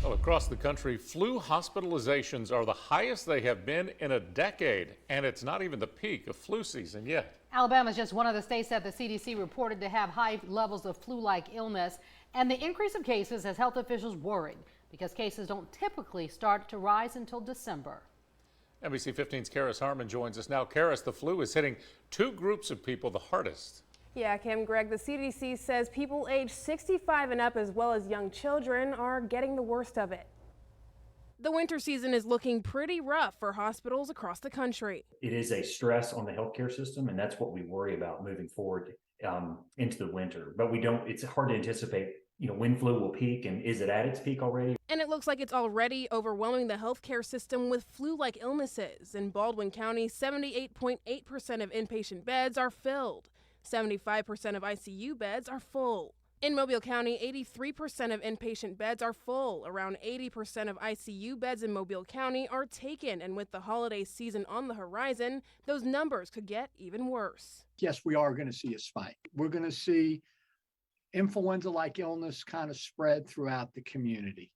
Well, across the country, flu hospitalizations are the highest they have been in a decade, and it's not even the peak of flu season yet. Alabama is just one of the states that the CDC reported to have high levels of flu-like illness, and the increase of cases has health officials worried because cases don't typically start to rise until December. NBC 15's Karis Harmon joins us now. Karis, the flu is hitting two groups of people the hardest. Yeah, Kim, Greg, the CDC says people age 65 and up, as well as young children, are getting the worst of it. The winter season is looking pretty rough for hospitals across the country. It is a stress on the healthcare system, and that's what we worry about moving forward into the winter. But it's hard to anticipate, when flu will peak, and is it at its peak already? And it looks like it's already overwhelming the healthcare system with flu-like illnesses. In Baldwin County, 78.8% of inpatient beds are filled. 75% of ICU beds are full. In Mobile County, 83% of inpatient beds are full. Around 80% of ICU beds in Mobile County are taken, and with the holiday season on the horizon, those numbers could get even worse. Yes, we are going to see a spike. We're going to see influenza-like illness kind of spread throughout the community.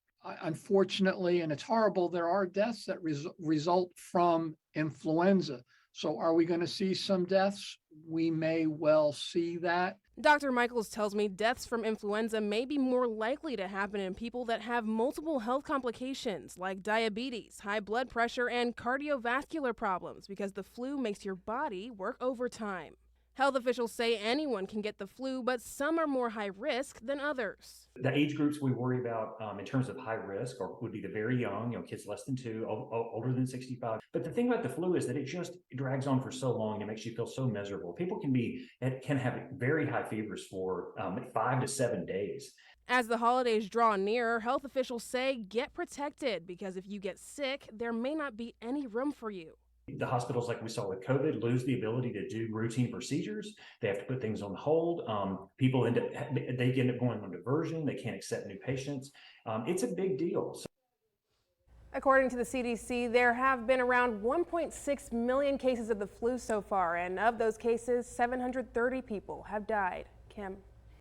Unfortunately, and it's horrible, there are deaths that result from influenza. So are we going to see some deaths? We may well see that. Dr. Michaels tells me deaths from influenza may be more likely to happen in people that have multiple health complications like diabetes, high blood pressure, and cardiovascular problems because the flu makes your body work overtime. Health officials say anyone can get the flu, but some are more high risk than others. The age groups we worry about in terms of high risk would be the very young, kids less than 2, older than 65. But the thing about the flu is that it drags on for so long. It makes you feel so miserable. People can have very high fevers for 5 to 7 days. As the holidays draw nearer, health officials say get protected because if you get sick, there may not be any room for you. The hospitals, like we saw with COVID, lose the ability to do routine procedures. They have to put things on hold. People end up going on diversion. They can't accept new patients. It's a big deal. According to the CDC, there have been around 1.6 million cases of the flu so far, and of those cases, 730 people have died. Kim.